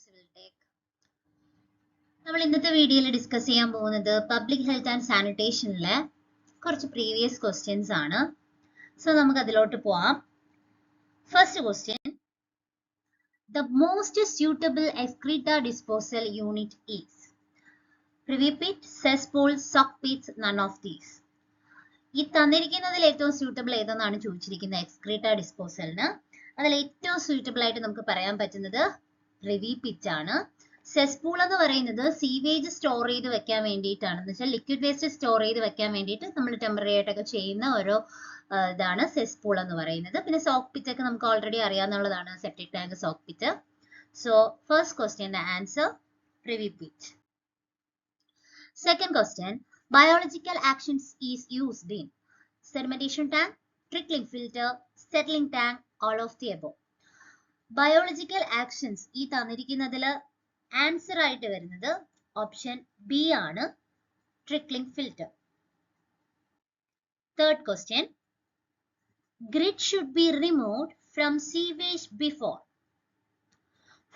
Civil Tech. നമ്മൾ ഇന്നത്തെ വീഡിയോയിൽ ഡിസ്കസ് ചെയ്യാൻ പോകുന്നത് പബ്ലിക് ഹെൽത്ത് ആൻഡ് സാനിറ്റേഷനിലെ കുറച്ച് പ്രീവിയസ് ക്വസ്റ്റ്യൻസ് ആണ്. സോ നമുക്ക് അതിലോട്ട് പോവാം. First question, the most suitable excreta disposal unit is privy pit, cesspool, sock pits, none of these. ഈ തന്നിരിക്കുന്നതിൽ ഏറ്റവും സ്യൂട്ടബിൾ ഏതെന്നാണ് ചോദിച്ചിരിക്കുന്നത് എക്സ്ക്രീറ്റ ഡിസ്പോസലിന്. അതിൽ ഏറ്റവും സ്യൂട്ടബിൾ ആയിട്ട് നമുക്ക് പറയാൻ പറ്റുന്നത് പ്രിവി പിറ്റ് ആണ്. സെസ്പൂൾ എന്ന് പറയുന്നത് സീവേജ് സ്റ്റോർ ചെയ്ത് വെക്കാൻ വേണ്ടിയിട്ടാണ്, എന്ന് വെച്ചാൽ ലിക്വിഡ് വേസ്റ്റ് സ്റ്റോർ ചെയ്ത് വെക്കാൻ വേണ്ടിയിട്ട് നമ്മൾ ടെമ്പററി ആയിട്ടൊക്കെ ചെയ്യുന്ന ഓരോ ഇതാണ് സെസ്പൂൾ എന്ന് പറയുന്നത്. പിന്നെ സോക്ക് പിറ്റ് ഒക്കെ നമുക്ക് ഓൾറെഡി അറിയാവുന്നതാണ്, septic tank, soak pit. So first question answer privy pit. Second question, biological actions is used in sedimentation tank, trickling filter, settling tank, all of the above. Biological actions ഈ തന്നിരിക്കുന്നതിൽ answer ആയിട്ട് വരുന്നത് option B ആണ്, trickling filter. Third question, grit should be removed from sewage before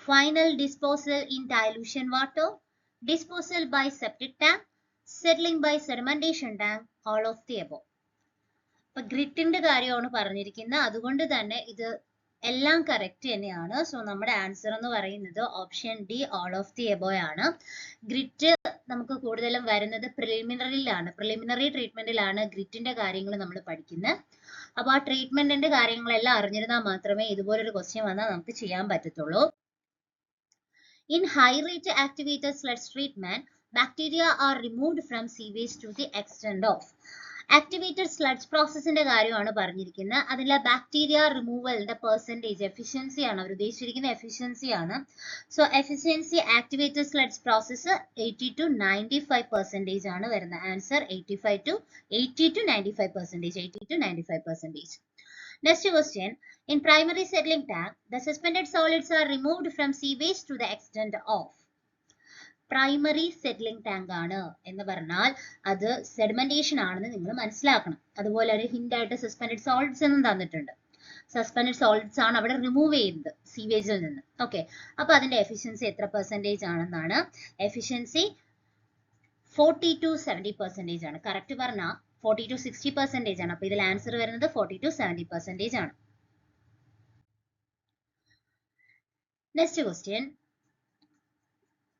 final disposal in dilution water, disposal by septic tank, settling by sedimentation tank, all of the above. അപ്പൊ ഗ്രിഡിന്റെ കാര്യമാണ് പറഞ്ഞിരിക്കുന്നത്, അതുകൊണ്ട് തന്നെ ഇത് എല്ലാം കറക്റ്റ് തന്നെയാണ്. സോ നമ്മുടെ ആൻസർ എന്ന് പറയുന്നത് option D, all of the above ആണ്. ഗ്രിഡ് നമുക്ക് കൂടുതലും വരുന്നത് പ്രിലിമിനറി ട്രീറ്റ്മെന്റിലാണ് ഗ്രിഡിന്റെ കാര്യങ്ങൾ നമ്മൾ പഠിക്കുന്നത്. അപ്പൊ ആ ട്രീറ്റ്മെന്റിന്റെ കാര്യങ്ങളെല്ലാം അറിഞ്ഞിരുന്നാൽ മാത്രമേ ഇതുപോലൊരു ക്വസ്റ്റ്യൻ വന്നാൽ നമുക്ക് ചെയ്യാൻ പറ്റത്തുള്ളൂ. In high rate activated sludge treatment, bacteria are removed from sewage to the extent of. Activated sludge പ്രോസസ്സിന്റെ കാര്യമാണ് പറഞ്ഞിരിക്കുന്നത്. അതിലെ ബാക്ടീരിയ റിമൂവലിന്റെ പെർസെൻറ്റേജ്, എഫിഷ്യൻസി ആണ് അവർ ഉദ്ദേശിച്ചിരിക്കുന്ന, എഫിഷ്യൻസി ആണ്. So efficiency activated sludge process 80 to 95% ആണ് വരുന്നത്. Answer 80 to 95%. Next question, in primary settling tank, the suspended solids are removed from sewage to the extent of. Primary settling tank ആണ് എന്ന് പറഞ്ഞാൽ അത് സെഡിമെന്റേഷൻ ആണെന്ന് നിങ്ങൾ മനസ്സിലാക്കണം. അതുപോലെ ഒരു ഹിന്റ് ആയിട്ട് സസ്പെൻഡഡ് സോളിഡ്സ് എന്നും തന്നിട്ടുണ്ട്. സസ്പെൻഡഡ് സോളിഡ്സ് ആണ് അവിടെ റിമൂവ് ചെയ്യുന്നത് സീവേജിൽ നിന്ന്. ഓക്കെ, അപ്പൊ അതിന്റെ എഫിഷ്യൻസി എത്ര പെർസെന്റേജ് ആണെന്നാണ്? എഫിഷ്യൻസി 40 to 70% ആണ്. കറക്റ്റ് പറഞ്ഞാൽ 40 to 60% ആണ്. അപ്പൊ ഇതിൽ ആൻസർ വരുന്നത് 40 to 70% ആണ്. Next question,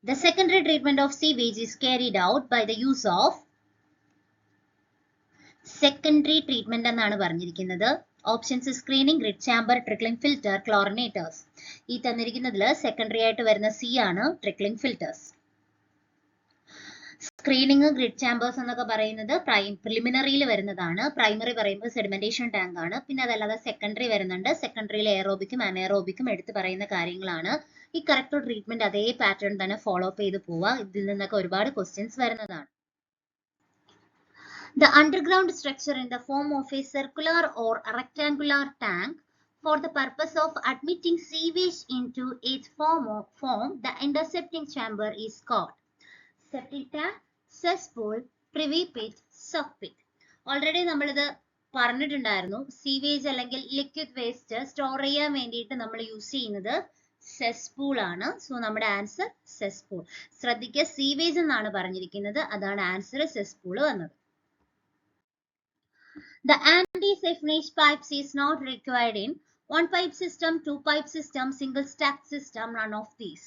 the secondary treatment of sewage is carried out by the use of. secondary treatment എന്നാണ് പറഞ്ഞിരിക്കുന്നത്. Options screening, grit chamber, trickling filter, chlorinators. ഈ തന്നിരിക്കുന്നതിൽ സെക്കൻഡറി ആയിട്ട് വരുന്ന സി ആണ്, trickling filters. Screening, grit chambers എന്നൊക്കെ പറയുന്നത് പ്രിലിമിനറിയിൽ വരുന്നതാണ്. പ്രൈമറി പറയുമ്പോൾ സെഡിമെന്റേഷൻ ടാങ്ക് ആണ്. പിന്നെ അതല്ലാതെ സെക്കൻഡറി വരുന്നുണ്ട്. സെക്കൻഡറിയിൽ എയറോബിക്കും അനഎയറോബിക്കും എടുത്ത് പറയുന്ന കാര്യങ്ങളാണ്. ഈ കറക്റ്റ് ട്രീറ്റ്മെന്റ് അതേ പാറ്റേൺ തന്നെ ഫോളോ അപ്പ് ചെയ്ത് പോവുക. ഇതിൽ നിന്നൊക്കെ ഒരുപാട് ക്വസ്റ്റ്യൻസ് വരുന്നതാണ്. The underground structure in the form of a circular or rectangular tank for the purpose of admitting sewage into its form, the intercepting chamber is called septic tank, cesspool, privy pit, sock pit. Already നമ്മളിത് പറഞ്ഞിട്ടുണ്ടായിരുന്നു. Sewage അല്ലെങ്കിൽ liquid waste store ചെയ്യാൻ വേണ്ടിയിട്ട് നമ്മൾ use ചെയ്യുന്നത് സെസ്പൂൾ ആണ്. So നമ്മുടെ answer സെസ്പൂൾ. ശ്രദ്ധിക്കുക, സീവേജ് എന്നാണ് പറഞ്ഞിരിക്കുന്നത്, അതാണ് ആൻസർ സെസ്പൂൾ വന്നത്. The anti-siphonage pipes is not required in one pipe system, two pipe system, single stack system, none of these.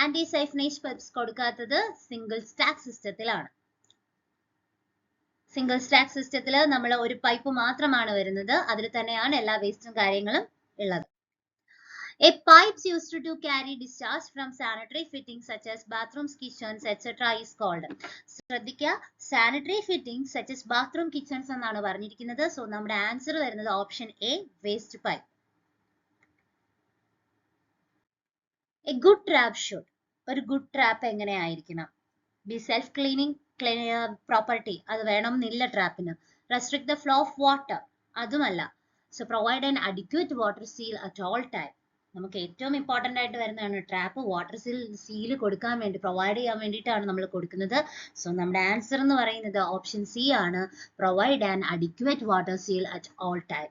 Anti-siphonage pipes കൊടുക്കാത്തത് സിംഗിൾ സ്റ്റാക്ക് സിസ്റ്റത്തിലാണ്. സിംഗിൾ സ്റ്റാക്ക് സിസ്റ്റത്തിൽ നമ്മൾ ഒരു പൈപ്പ് മാത്രമാണ് വരുന്നത്, അതിൽ തന്നെയാണ് എല്ലാ വേസ്റ്റും കാര്യങ്ങളും ഉള്ളത്. A pipes used to carry discharge from sanitary fittings such as bathrooms, kitchens, etc. is called. ശ്രദ്ധിക്കുക, sanitary fittings such as bathroom, kitchens എന്നാണ് പറഞ്ഞിരിക്കുന്നത്. സോ നമ്മുടെ ആൻസർ വരുന്നത് option A, waste pipe. A good trap should. ഒരു good trap എങ്ങനെയായിരിക്കണം? B self cleaning property, അത് വേണം എന്നില്ല ട്രാപ്പിന്. Restrict the flow of water, അതുമല്ല. So provide an adequate water seal at all time. നമുക്ക് ഏറ്റവും ഇമ്പോർട്ടന്റ് ആയിട്ട് വരുന്നതാണ് ട്രാപ്പ്. വാട്ടർ സീല് കൊടുക്കാൻ വേണ്ടി, പ്രൊവൈഡ് ചെയ്യാൻ വേണ്ടിയിട്ടാണ് നമ്മൾ കൊടുക്കുന്നത്. സോ നമ്മുടെ ആൻസർ എന്ന് പറയുന്നത് ഓപ്ഷൻ സി ആണ്, provide an adequate water seal at all time.